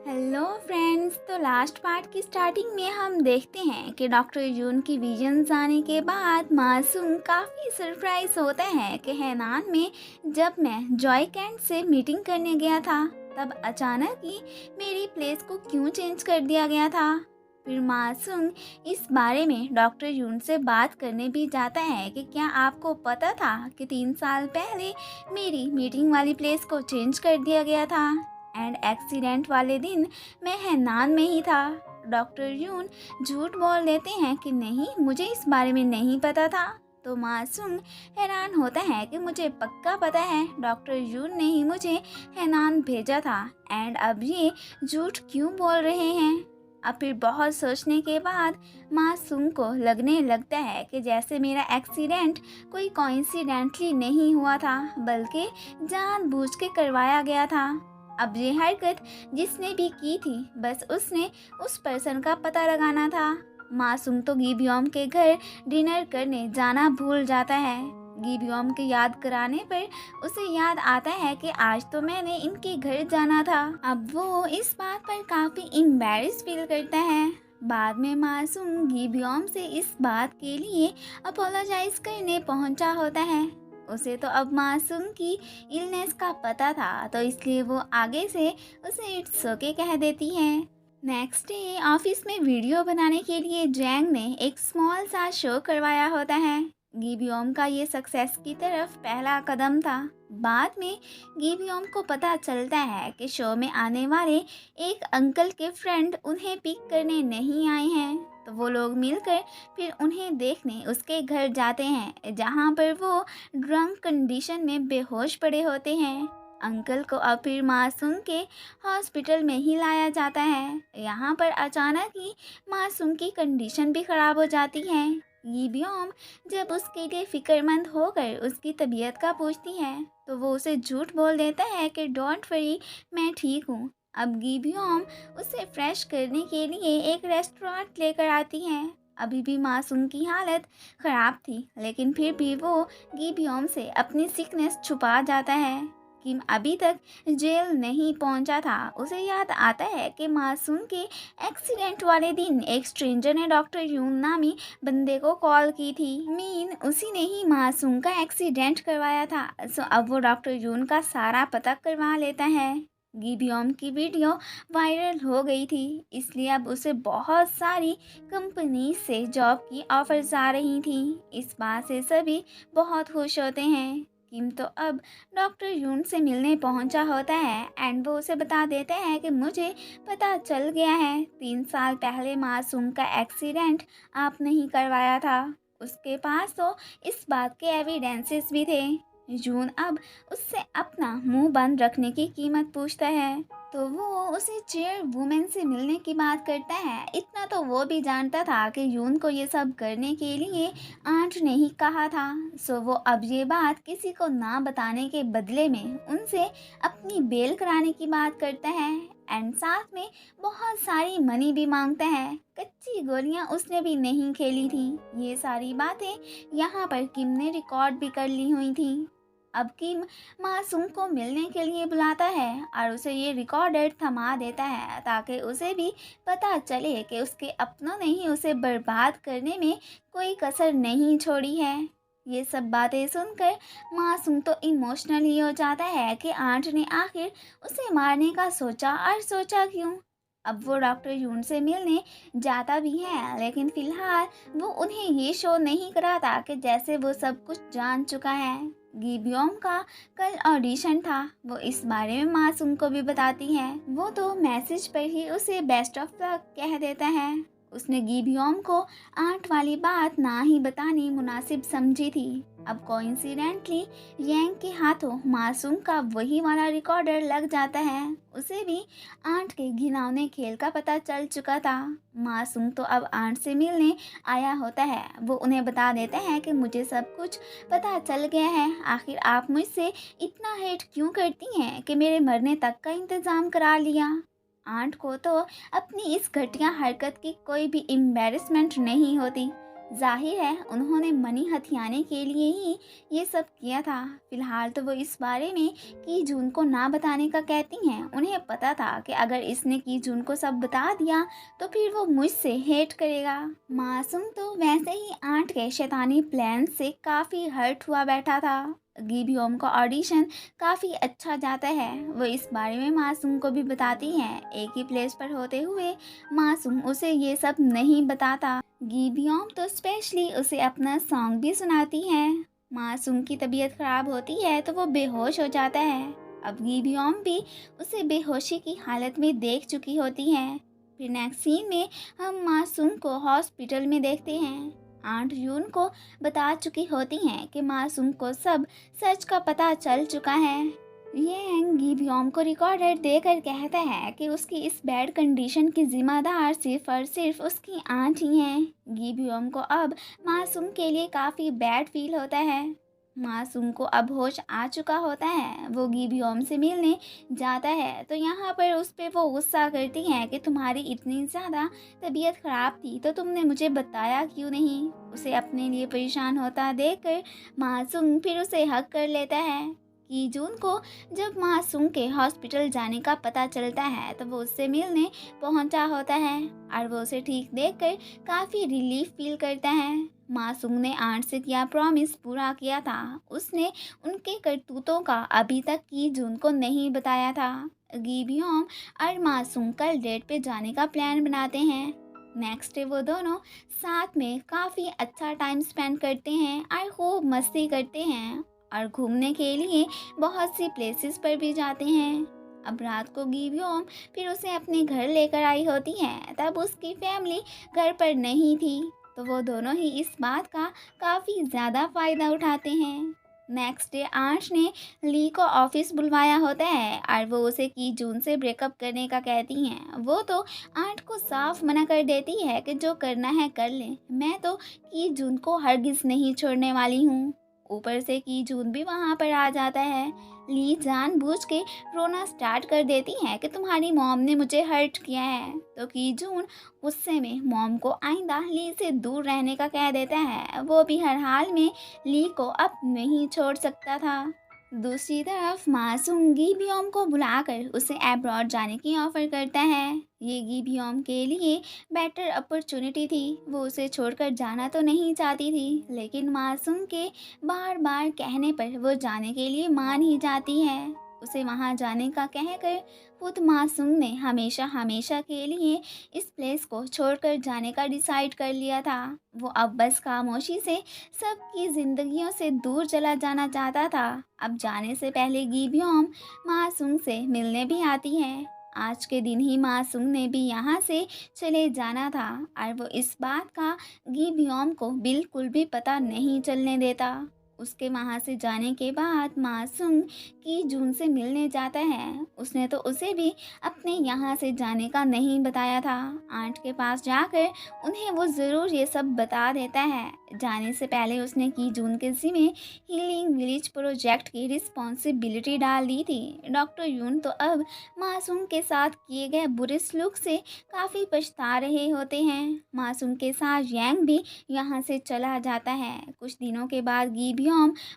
Hello friends. तो last part की starting में हम देखते हैं कि डॉक्टर यून की विजन आने के बाद मासूम काफ़ी सरप्राइज होता है कि हैनान में जब मैं जॉय कैंट से मीटिंग करने गया था तब अचानक ही मेरी प्लेस को क्यों चेंज कर दिया गया था। फिर मासूम इस बारे में डॉक्टर यून से बात करने भी जाता है कि क्या आपको पता था कि 3 साल पहले मेरी मीटिंग वाली प्लेस को चेंज कर दिया गया था एंड एक्सीडेंट वाले दिन मैं हैनान में ही था। डॉक्टर यून झूठ बोल देते हैं कि नहीं, मुझे इस बारे में नहीं पता था। तो मासूम हैरान होता है कि मुझे पक्का पता है, डॉक्टर यून ने ही मुझे हैनान भेजा था एंड अब ये झूठ क्यों बोल रहे हैं। अब फिर बहुत सोचने के बाद मासूम को लगने लगता है कि जैसे मेरा एक्सीडेंट कोई कोइंसिडेंटली नहीं हुआ था बल्कि जानबूझ के करवाया गया था। अब ये हरकत जिसने भी की थी बस उसने उस पर्सन का पता लगाना था। मासूम तो गिबियोम के घर डिनर करने जाना भूल जाता है। गिबियोम के याद कराने पर उसे याद आता है कि आज तो मैंने इनके घर जाना था। अब वो इस बात पर काफ़ी एम्बैरेस फील करता है। बाद में मासूम गिबियोम से इस बात के लिए अपोलोजाइज करने पहुंचा होता है। उसे तो अब मासूम की इलनेस का पता था तो इसलिए वो आगे से उसे इट्स ओके कह देती है। नेक्स्ट डे ऑफिस में वीडियो बनाने के लिए जैंग ने एक स्मॉल सा शो करवाया होता है। गिबियोम का ये सक्सेस की तरफ पहला कदम था। बाद में गिबियोम को पता चलता है कि शो में आने वाले एक अंकल के फ्रेंड उन्हें पिक करने नहीं आए हैं। तो वो लोग मिलकर फिर उन्हें देखने उसके घर जाते हैं जहाँ पर वो ड्रंक कंडीशन में बेहोश पड़े होते हैं। अंकल को अब फिर मासूम के हॉस्पिटल में ही लाया जाता है। यहाँ पर अचानक ही मासूम की कंडीशन भी ख़राब हो जाती है। गिबियोम जब उसके लिए फिक्रमंद होकर उसकी तबीयत का पूछती है तो वो उसे झूठ बोल देता है कि डोंट वरी, मैं ठीक हूँ। अब गिबियोम उसे फ्रेश करने के लिए एक रेस्टोरेंट लेकर आती है। अभी भी मासूम की हालत ख़राब थी लेकिन फिर भी वो गिबियोम से अपनी सिकनेस छुपा जाता है। किम अभी तक जेल नहीं पहुंचा था। उसे याद आता है कि मासूम के एक्सीडेंट वाले दिन एक स्ट्रेंजर ने डॉक्टर यून नामी बंदे को कॉल की थी। मीन उसी ने ही मासूम का एक्सीडेंट करवाया था। सो अब वो डॉक्टर यून का सारा पता करवा लेता है। गिबियोम की वीडियो वायरल हो गई थी इसलिए अब उसे बहुत सारी कंपनी से जॉब की ऑफर्स आ रही थी। इस बात से सभी बहुत खुश होते हैं। किम तो अब डॉक्टर यून से मिलने पहुंचा होता है एंड वो उसे बता देते हैं कि मुझे पता चल गया है 3 साल पहले मासूम का एक्सीडेंट आपने ही करवाया था। उसके पास तो इस बात के एविडेंसेस भी थे। जून अब उससे अपना मुंह बंद रखने की कीमत पूछता है तो वो उसे चेयर वुमेन से मिलने की बात करता है। इतना तो वो भी जानता था कि यून को ये सब करने के लिए आंट ने ही कहा था। सो वो अब ये बात किसी को ना बताने के बदले में उनसे अपनी बेल कराने की बात करता है एंड साथ में बहुत सारी मनी भी मांगता है। कच्ची गोलियां उसने भी नहीं खेली थी। ये सारी बातें यहाँ पर किम ने रिकॉर्ड भी कर ली हुई थी। अब किम मासूम को मिलने के लिए बुलाता है और उसे ये रिकॉर्डर थमा देता है ताकि उसे भी पता चले कि उसके अपनों ने ही उसे बर्बाद करने में कोई कसर नहीं छोड़ी है। ये सब बातें सुनकर मासूम तो इमोशनल ही हो जाता है कि आंट ने आखिर उसे मारने का सोचा और सोचा क्यों। अब वो डॉक्टर यून से मिलने जाता भी है लेकिन फिलहाल वो उन्हें ये शो नहीं कराता कि जैसे वो सब कुछ जान चुका है। गिबियोम का कल ऑडिशन था। वो इस बारे में मासूम को भी बताती है। वो तो मैसेज पर ही उसे बेस्ट ऑफ लक कह देता है। उसने गिबियोम को आंट वाली बात ना ही बतानी मुनासिब समझी थी। अब कोइंसिडेंटली यंग के हाथों मासूम का वही वाला रिकॉर्डर लग जाता है। उसे भी आंट के घिनौने खेल का पता चल चुका था। मासूम तो अब आंट से मिलने आया होता है। वो उन्हें बता देता है कि मुझे सब कुछ पता चल गया है। आखिर आप मुझसे इतना हेट क्यों करती हैं कि मेरे मरने तक का इंतज़ाम करा लिया। आंट को तो अपनी इस घटिया हरकत की कोई भी एम्बैरेसमेंट नहीं होती। जाहिर है उन्होंने मनी हथियाने के लिए ही ये सब किया था। फिलहाल तो वो इस बारे में की जून को ना बताने का कहती हैं। उन्हें पता था कि अगर इसने की जून को सब बता दिया तो फिर वो मुझसे हेट करेगा। मासूम तो वैसे ही आंट के शैतानी प्लान से काफ़ी हर्ट हुआ बैठा था। गिबियोम का ऑडिशन काफ़ी अच्छा जाता है। वो इस बारे में मासूम को भी बताती हैं। एक ही प्लेस पर होते हुए मासूम उसे ये सब नहीं बताता। गिबियोम तो स्पेशली उसे अपना सॉन्ग भी सुनाती है। मासूम की तबीयत खराब होती है तो वो बेहोश हो जाता है। अब गिबियोम भी उसे बेहोशी की हालत में देख चुकी होती है। फिर नेक्स्ट सीन में हम मासूम को हॉस्पिटल में देखते हैं। आंट यून को बता चुकी होती हैं कि मासूम को सब सच का पता चल चुका है। ये गिबियोम को रिकॉर्डेड देकर कहता है कि उसकी इस बैड कंडीशन की जिम्मेदार सिर्फ और सिर्फ उसकी आंट ही हैं। गिबियोम को अब मासूम के लिए काफ़ी बैड फील होता है। मासूम को अब होश आ चुका होता है। वो गिबियोम से मिलने जाता है तो यहाँ पर उस पर वो गुस्सा करती हैं कि तुम्हारी इतनी ज़्यादा तबीयत ख़राब थी तो तुमने मुझे बताया क्यों नहीं। उसे अपने लिए परेशान होता देखकर मासूम फिर उसे हक कर लेता है। कि जून को जब मासूम के हॉस्पिटल जाने का पता चलता है तो वो उससे मिलने पहुंचा होता है और वो उसे ठीक देखकर काफ़ी रिलीफ फील करता है। मासूम ने आंट से किया प्रॉमिस पूरा किया था। उसने उनके करतूतों का अभी तक की जून को नहीं बताया था। गिबियोम और मासूम कल डेट पे जाने का प्लान बनाते हैं। नेक्स्ट डे वो दोनों साथ में काफ़ी अच्छा टाइम स्पेंड करते हैं और खूब मस्ती करते हैं और घूमने के लिए बहुत सी प्लेसेस पर भी जाते हैं। अब रात को गिबियोम फिर उसे अपने घर लेकर आई होती है। तब उसकी फैमिली घर पर नहीं थी तो वो दोनों ही इस बात का काफ़ी ज़्यादा फ़ायदा उठाते हैं। नेक्स्ट डे आंश ने ली को ऑफिस बुलवाया होता है और वो उसे की जून से ब्रेकअप करने का कहती हैं। वो तो आंट को साफ मना कर देती है कि जो करना है कर ले, मैं तो की जून को हरगिज़ नहीं छोड़ने वाली हूँ। ऊपर से की जून भी वहाँ पर आ जाता है। ली जानबूझ के रोना स्टार्ट कर देती है कि तुम्हारी मॉम ने मुझे हर्ट किया है। तो की जून गुस्से में मॉम को आइंदा ली से दूर रहने का कह देता है। वो भी हर हाल में ली को अब नहीं छोड़ सकता था। दूसरी तरफ मासूम गिबियोम को बुलाकर उसे अब्रॉड जाने की ऑफर करता है। ये गिबियोम के लिए बेटर अपॉर्चुनिटी थी। वो उसे छोड़कर जाना तो नहीं चाहती थी लेकिन मासूम के बार बार कहने पर वो जाने के लिए मान ही जाती है। उसे वहाँ जाने का कहकर खुद मासूम ने हमेशा हमेशा के लिए इस प्लेस को छोड़कर जाने का डिसाइड कर लिया था। वो अब बस खामोशी से सबकी जिंदगियों से दूर चला जाना चाहता था। अब जाने से पहले गिबियोम मासूम से मिलने भी आती है। आज के दिन ही मासूम ने भी यहाँ से चले जाना था और वो इस बात का गिबियोम को बिल्कुल भी पता नहीं चलने देता। उसके वहाँ से जाने के बाद मासूम की जून से मिलने जाता है। उसने तो उसे भी अपने यहाँ से जाने का नहीं बताया था। आंट के पास जाकर उन्हें वो ज़रूर ये सब बता देता है। जाने से पहले उसने की जून के ज़िम्मे हीलिंग विलेज प्रोजेक्ट की रिस्पॉन्सिबिलिटी डाल दी थी। डॉक्टर यून तो अब मासूम के साथ किए गए बुरे सलूक से काफ़ी पछता रहे होते हैं। मासूम के साथ यांग भी यहाँ से चला जाता है। कुछ दिनों के बाद गिबियोम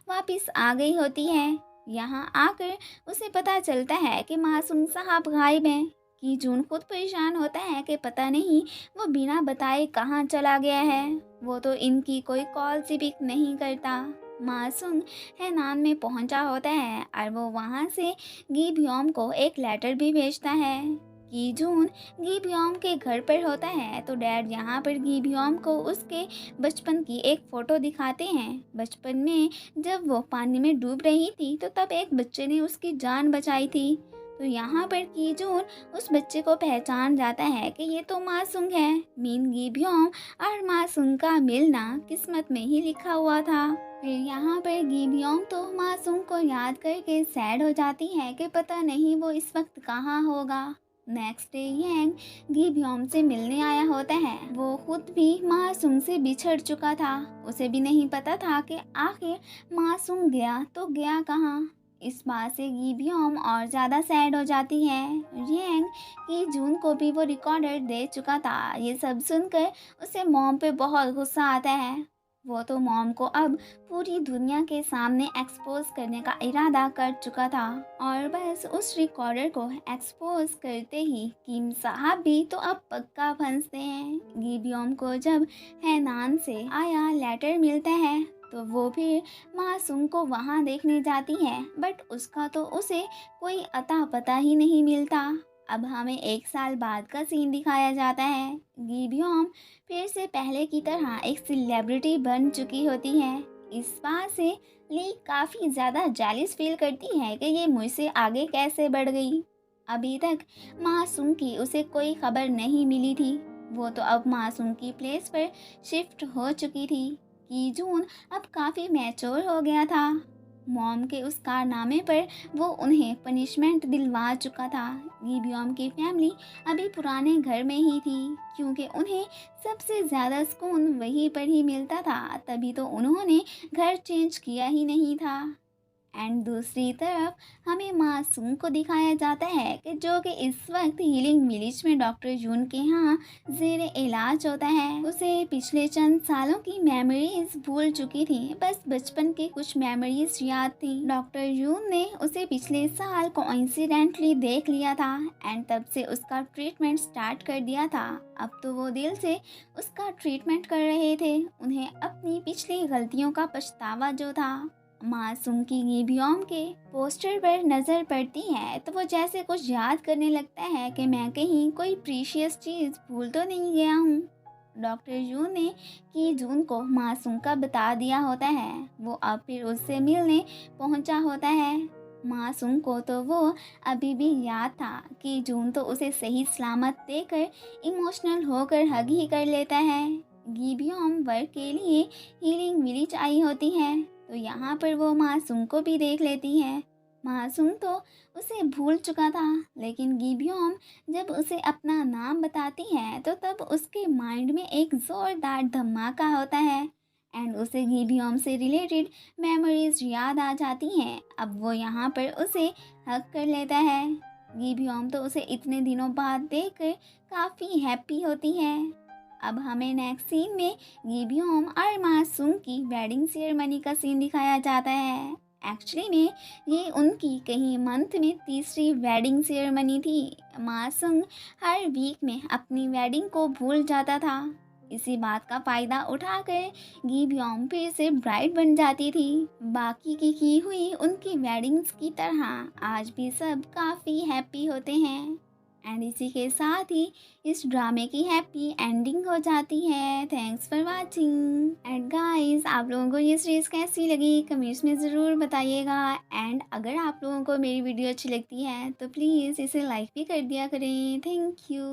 वापस आ गई होती है। यहाँ आकर उसे पता चलता है कि मासूम साहब गायब हैं। कि जून खुद परेशान होता है कि पता नहीं वो बिना बताए कहाँ चला गया है। वो तो इनकी कोई कॉल से पिक नहीं करता। मासूम हैनान में पहुंचा होता है और वो वहाँ से गिबियोम को एक लेटर भी भेजता है। कि जून गिबियोम के घर पर होता है तो डैड यहाँ पर गिबियोम को उसके बचपन की एक फ़ोटो दिखाते हैं। बचपन में जब वो पानी में डूब रही थी तो तब एक बच्चे ने उसकी जान बचाई थी। तो यहाँ पर की जून उस बच्चे को पहचान जाता है कि ये तो मासूम है। मीन गिबियोम और मासूम का मिलना किस्मत में ही लिखा हुआ था। फिर यहाँ पर गिबियोम तो मासूम को याद करके सैड हो जाती है कि पता नहीं वो इस वक्त कहाँ होगा। नेक्स्ट डे यांग गिबियोम से मिलने आया होता है। वो खुद भी मासूम से बिछड़ चुका था। उसे भी नहीं पता था कि आखिर मासूम गया तो गया कहाँ। इस बात से गिबियम और ज़्यादा सैड हो जाती है। रियंग कि जून को भी वो रिकॉर्डर दे चुका था। ये सब सुनकर उसे मॉम पे बहुत गुस्सा आता है। वो तो मॉम को अब पूरी दुनिया के सामने एक्सपोज करने का इरादा कर चुका था और बस उस रिकॉर्डर को एक्सपोज करते ही किम साहब भी तो अब पक्का फंसते हैं। गिबियम को जब हैनान से आया लेटर मिलता है तो वो फिर मासूम को वहाँ देखने जाती है, बट उसका तो उसे कोई अता पता ही नहीं मिलता। अब हमें 1 साल बाद का सीन दिखाया जाता है। गिबियम फिर से पहले की तरह एक सेलिब्रिटी बन चुकी होती है। इस बात से ली काफ़ी ज़्यादा जेलिस फील करती है कि ये मुझसे आगे कैसे बढ़ गई। अभी तक मासूम की उसे कोई खबर नहीं मिली थी। वो तो अब मासूम की प्लेस पर शिफ्ट हो चुकी थी कि जून अब काफ़ी मैच्योर हो गया था। मॉम के उस कारनामे पर वो उन्हें पनिशमेंट दिलवा चुका था। गिबियम की फैमिली अभी पुराने घर में ही थी क्योंकि उन्हें सबसे ज़्यादा सुकून वहीं पर ही मिलता था, तभी तो उन्होंने घर चेंज किया ही नहीं था। एंड दूसरी तरफ हमें मासूम को दिखाया जाता है कि जो कि इस वक्त हीलिंग विलेज में डॉक्टर जून के यहाँ जेर इलाज होता है। उसे पिछले चंद सालों की मेमोरीज भूल चुकी थी, बस बचपन की कुछ मेमोरीज याद थी। डॉक्टर जून ने उसे पिछले साल कोइंसिडेंटली देख लिया था एंड तब से उसका ट्रीटमेंट स्टार्ट कर दिया था। अब तो वो दिल से उसका ट्रीटमेंट कर रहे थे। उन्हें अपनी पिछली गलतियों का पछतावा जो था। मासूम की गिबियम के पोस्टर पर नज़र पड़ती है तो वो जैसे कुछ याद करने लगता है कि मैं कहीं कोई प्रीशियस चीज़ भूल तो नहीं गया हूँ। डॉक्टर जून ने कि जून को मासूम का बता दिया होता है। वो अब फिर उससे मिलने पहुंचा होता है। मासूम को तो वो अभी भी याद था कि जून तो उसे सही सलामत देकर इमोशनल होकर हग ही कर लेता है। गिबियम वर्क के लिए हीलिंग विलेज आई होती है तो यहाँ पर वो मासूम को भी देख लेती है। मासूम तो उसे भूल चुका था, लेकिन गिबियम जब उसे अपना नाम बताती है तो तब उसके माइंड में एक ज़ोरदार धमाका होता है एंड उसे गिबियम से रिलेटेड मेमोरीज याद आ जाती हैं। अब वो यहाँ पर उसे हक कर लेता है। गिबियम तो उसे इतने दिनों बाद देखकर काफ़ी हैप्पी होती है। अब हमें नेक्स्ट सीन में गिबियम और मासूम की वेडिंग सेरेमनी का सीन दिखाया जाता है। एक्चुअली में ये उनकी कहीं मंथ में तीसरी वेडिंग सेरेमनी थी। मासूम हर वीक में अपनी वेडिंग को भूल जाता था। इसी बात का फ़ायदा उठाकर गिबियम फिर से ब्राइड बन जाती थी। बाकी की हुई उनकी वेडिंग्स की तरह आज भी सब काफ़ी हैप्पी होते हैं। एंड इसी के साथ ही इस ड्रामे की हैप्पी एंडिंग हो जाती है। Thanks for watching and guys, आप लोगों को ये सीरीज़ कैसी लगी कमेंट्स में ज़रूर बताइएगा। एंड अगर आप लोगों को मेरी वीडियो अच्छी लगती है तो प्लीज़ इसे लाइक भी कर दिया करें। Thank you.